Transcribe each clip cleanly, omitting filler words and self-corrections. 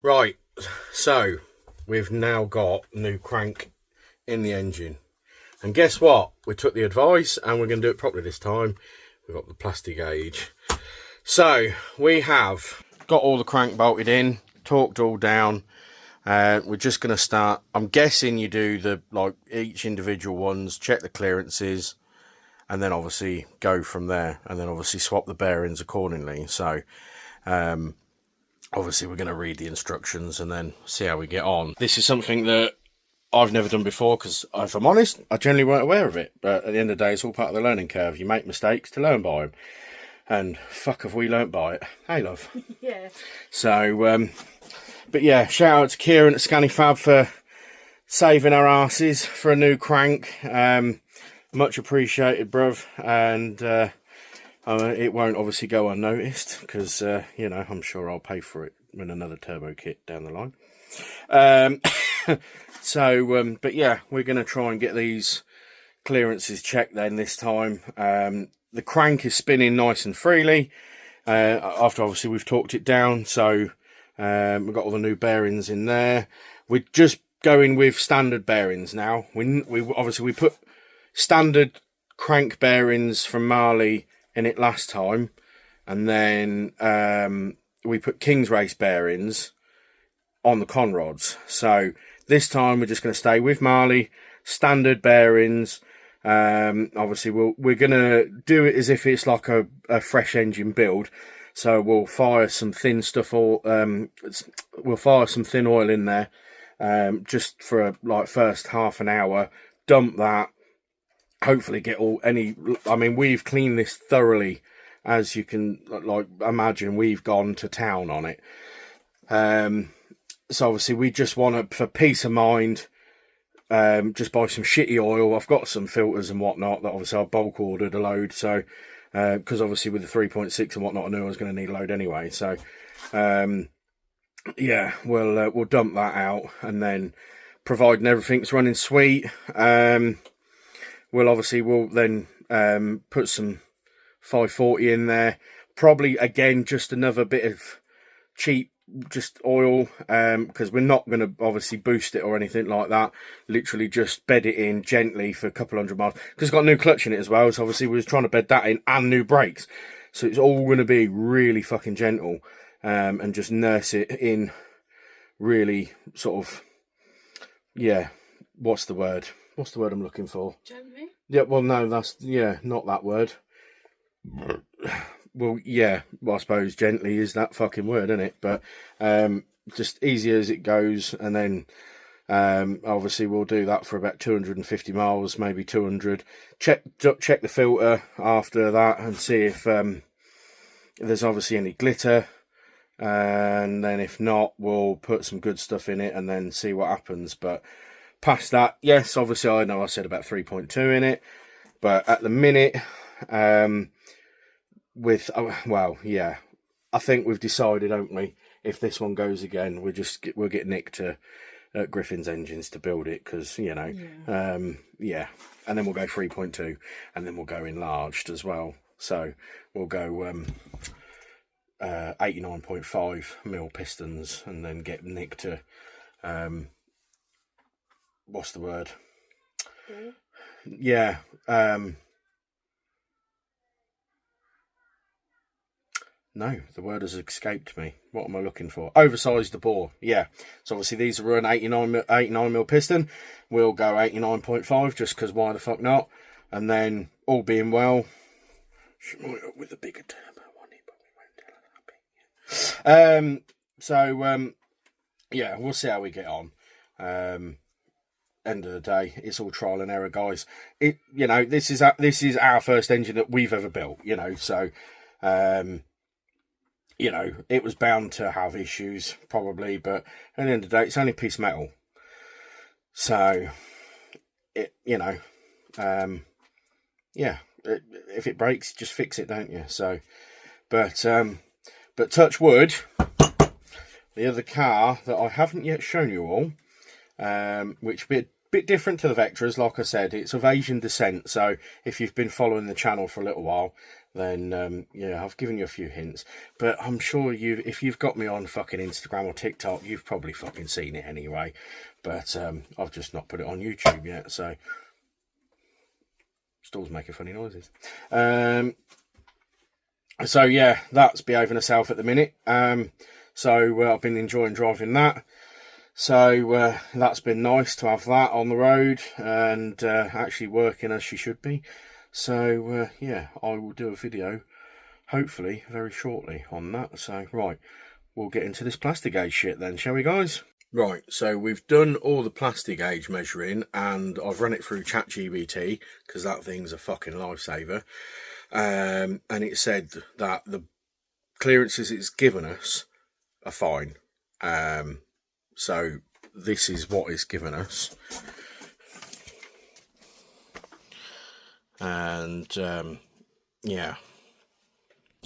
Right, so we've now got new crank in the engine. And guess what? We took the advice and we're going to do it properly this time. We've got the plastic gauge. So we have got all the crank bolted in, torqued all down. We're just going to start. I'm guessing you do the each individual ones, check the clearances, and then obviously go from there, and then obviously swap the bearings accordingly. So obviously we're going to read the instructions and then see how we get on. This is something that I've never done before because, if I'm honest, I generally weren't aware of it. But at the end of the day, it's all part of the learning curve. You make mistakes to learn by them. And fuck have we learnt by it. Hey, love. Yeah. So, but yeah, shout out to Kieran at Scanifab for saving our asses for a new crank. Much appreciated, bruv. And it won't obviously go unnoticed because, you know, I'm sure I'll pay for it with another turbo kit down the line. But yeah, we're going to try and get these clearances checked then this time. The crank is spinning nice and freely after obviously we've torqued it down. So we've got all the new bearings in there. We're just going with standard bearings now. We obviously put standard crank bearings from Marley in it last time, and then we put King's Race bearings on the conrods. So this time we're just going to stay with Marley standard bearings. Obviously we're going to do it as if it's like a fresh engine build. So we'll fire some thin stuff, we'll fire some thin oil in there, just for first half an hour, dump that, hopefully get we've cleaned this thoroughly, as you can imagine. We've gone to town on it. So obviously we just want to, for peace of mind, just buy some shitty oil. I've got some filters and whatnot that obviously I bulk ordered a load. So because obviously with the 3.6 and whatnot, I knew I was going to need a load anyway. So yeah, we'll dump that out, and then providing everything's running sweet, we'll then put some 540 in there. Probably again just another bit of cheap just oil, because we're not going to obviously boost it or anything like that. Literally just bed it in gently for a couple hundred miles, because it's got a new clutch in it as well. So obviously we was trying to bed that in, and new brakes, so it's all going to be really fucking gentle, and just nurse it in really sort of, yeah, what's the word I'm looking for? Gently? Yeah, well no, that's, yeah, not that word. Well, yeah, I suppose gently is that fucking word, isn't it? But just easy as it goes, and then obviously we'll do that for about 250 miles, maybe 200. Check the filter after that and see if there's obviously any glitter, and then if not, we'll put some good stuff in it and then see what happens. But past that, yes, obviously I know I said about 3.2 in it, but at the minute, well, yeah, I think we've decided, haven't we? If this one goes again, we'll get Nick to Griffin's Engines to build it, because, you know, yeah, and then we'll go 3.2, and then we'll go enlarged as well. So we'll go 89.5mm pistons, and then get Nick to what's the word? Yeah, no, the word has escaped me. What am I looking for? Oversized the bore. Yeah. So obviously these are an 89mm piston. We'll go 89.5 just because why the fuck not? And then all being well, with a bigger turbo on it, but we won't tell her that bit. Yeah, we'll see how we get on. End of the day, it's all trial and error, guys. You know, this is our first engine that we've ever built. You know, so you know, it was bound to have issues, probably, but at the end of the day, it's only a piece of metal. So, you know, yeah, if it breaks, just fix it, don't you? So, but touch wood, the other car that I haven't yet shown you all, which bit different to the Vectras. Like I said, it's of Asian descent, so if you've been following the channel for a little while, then yeah, I've given you a few hints. But I'm sure if you've got me on fucking Instagram or TikTok, you've probably fucking seen it anyway. But I've just not put it on YouTube yet, so stalls making funny noises. So yeah, that's behaving herself at the minute. So I've been enjoying driving that. So that's been nice to have that on the road and actually working as she should be. So yeah, I will do a video hopefully very shortly on that. So right, we'll get into this plastic gauge shit then, shall we, guys? Right, so we've done all the plastic gauge measuring and I've run it through ChatGPT because that thing's a fucking lifesaver. And it said that the clearances it's given us are fine. So this is what it's given us. And yeah,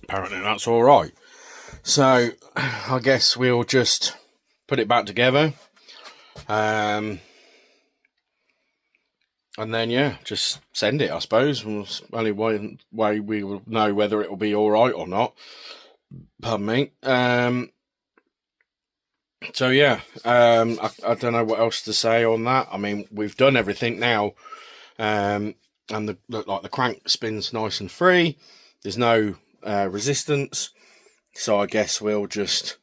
apparently that's all right. So I guess we'll just put it back together. And then, yeah, just send it, I suppose. Only way we will know whether it will be all right or not. Pardon me. So, yeah, I don't know what else to say on that. I mean, we've done everything now. And the crank spins nice and free. There's no resistance. So I guess we'll just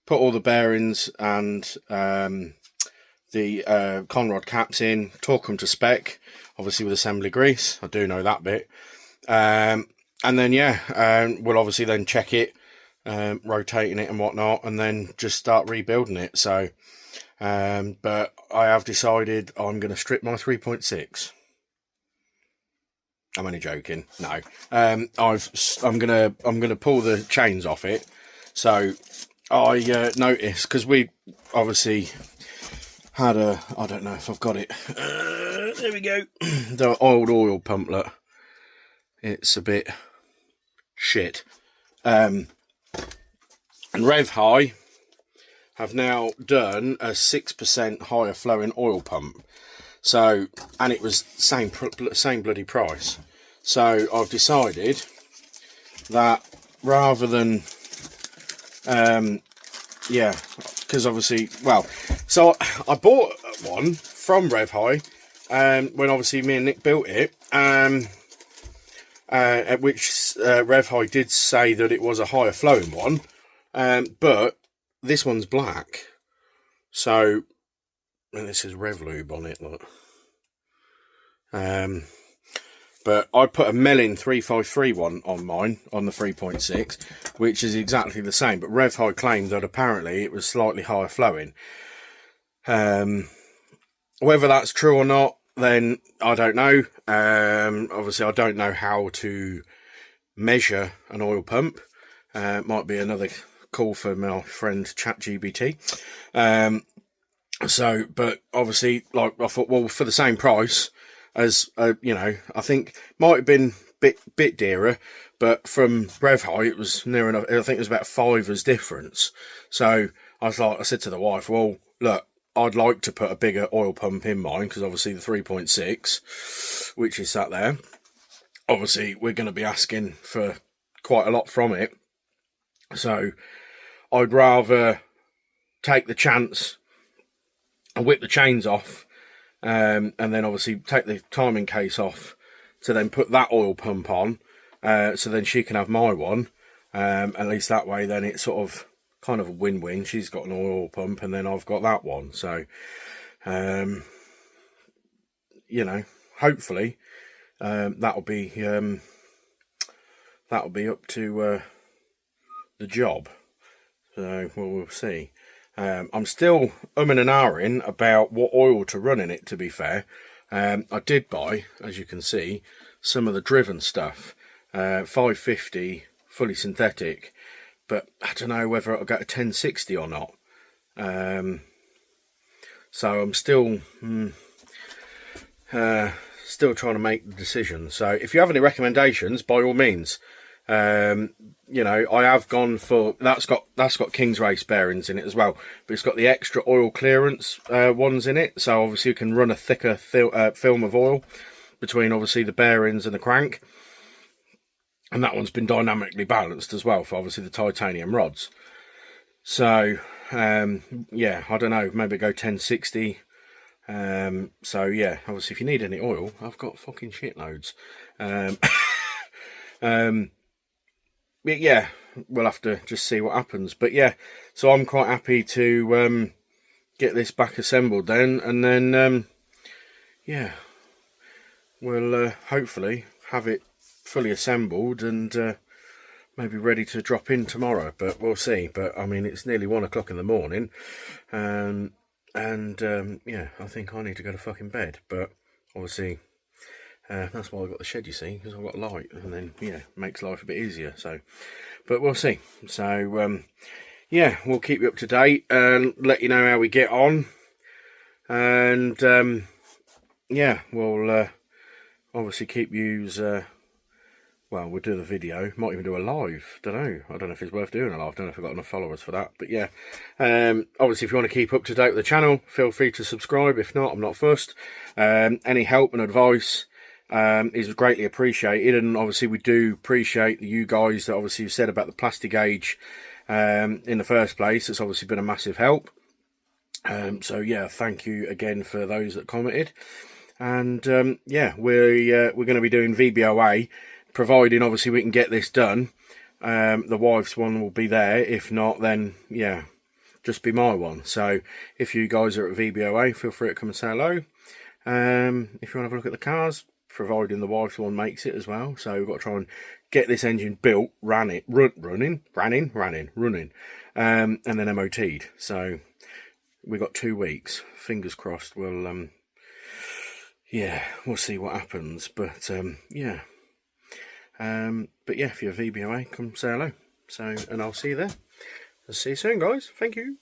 put all the bearings and the conrod caps in, torque them to spec, obviously with assembly grease. I do know that bit. And then, yeah, we'll obviously then check it, rotating it and whatnot, and then just start rebuilding it. So, but I have decided I'm going to strip my 3.6. I'm only joking. No, I'm gonna pull the chains off it. So I noticed, because we obviously had I don't know if I've got it. There we go. The old oil pumplet. It's a bit shit. And Rev High have now done a 6% higher flowing oil pump. So, and it was same bloody price. So I've decided that rather than, yeah, because obviously, well, so I bought one from Rev High, when obviously me and Nick built it, at which Rev High did say that it was a higher flowing one, but this one's black. So, and this is Revlube on it, look. But I put a Mellin 353 one on mine, on the 3.6, which is exactly the same. But Rev High claimed that apparently it was slightly higher flowing. Whether that's true or not, then I don't know. Obviously, I don't know how to measure an oil pump. Might be another call for my friend ChatGPT. So, but obviously, like, I thought, well, for the same price as, you know, I think might have been bit dearer, but from Rev High, it was near enough. I think it was about $5 difference. So I said to the wife, well, look, I'd like to put a bigger oil pump in mine, because obviously the 3.6, which is sat there, obviously we're going to be asking for quite a lot from it. So I'd rather take the chance and whip the chains off, and then obviously take the timing case off to then put that oil pump on, so then she can have my one. At least that way then it's sort of kind of a win-win. She's got an oil pump and then I've got that one. So, you know, hopefully that'll be up to the job. So we'll see. I'm still umming and ahhing about what oil to run in it, to be fair. I did buy, as you can see, some of the driven stuff, 550 fully synthetic, but I don't know whether it'll go to 1060 or not. So I'm still trying to make the decision. So if you have any recommendations, by all means, You know, I have gone for that's got King's Race bearings in it as well, but it's got the extra oil clearance ones in it, so obviously you can run a thicker film of oil between obviously the bearings and the crank, and that one's been dynamically balanced as well for obviously the titanium rods. So yeah, I don't know, maybe go 1060. So yeah, obviously if you need any oil, I've got fucking shitloads. But yeah, we'll have to just see what happens. But yeah, so I'm quite happy to get this back assembled then, and then yeah, we'll hopefully have it fully assembled and maybe ready to drop in tomorrow, but we'll see. But I mean, it's nearly 1 o'clock in the morning, and yeah, I think I need to go to fucking bed. But obviously that's why I've got the shed, you see, because I've got light, and then yeah, makes life a bit easier. So, but we'll see. So yeah, we'll keep you up to date and let you know how we get on, and yeah, we'll obviously keep yous. Well, we'll do the video, might even do a live, don't know. I don't know if it's worth doing a live, don't know if I've got enough followers for that. But yeah, obviously if you want to keep up to date with the channel, feel free to subscribe. If not, I'm not fussed. Any help and advice is greatly appreciated, and obviously we do appreciate you guys that obviously you've said about the plastic gauge in the first place. It's obviously been a massive help. So yeah, thank you again for those that commented. And yeah, we're going to be doing VBOA, providing obviously we can get this done. The wife's one will be there. If not, then yeah, just be my one. So if you guys are at VBOA, feel free to come and say hello. If you want to have a look at the cars, providing the wife's one makes it as well. So we've got to try and get this engine built, running, and then MOT'd. So we've got 2 weeks. Fingers crossed. We'll yeah, we'll see what happens. But yeah. But yeah, if you're VBOA, come say hello. So, and I'll see you there. I'll see you soon, guys. Thank you.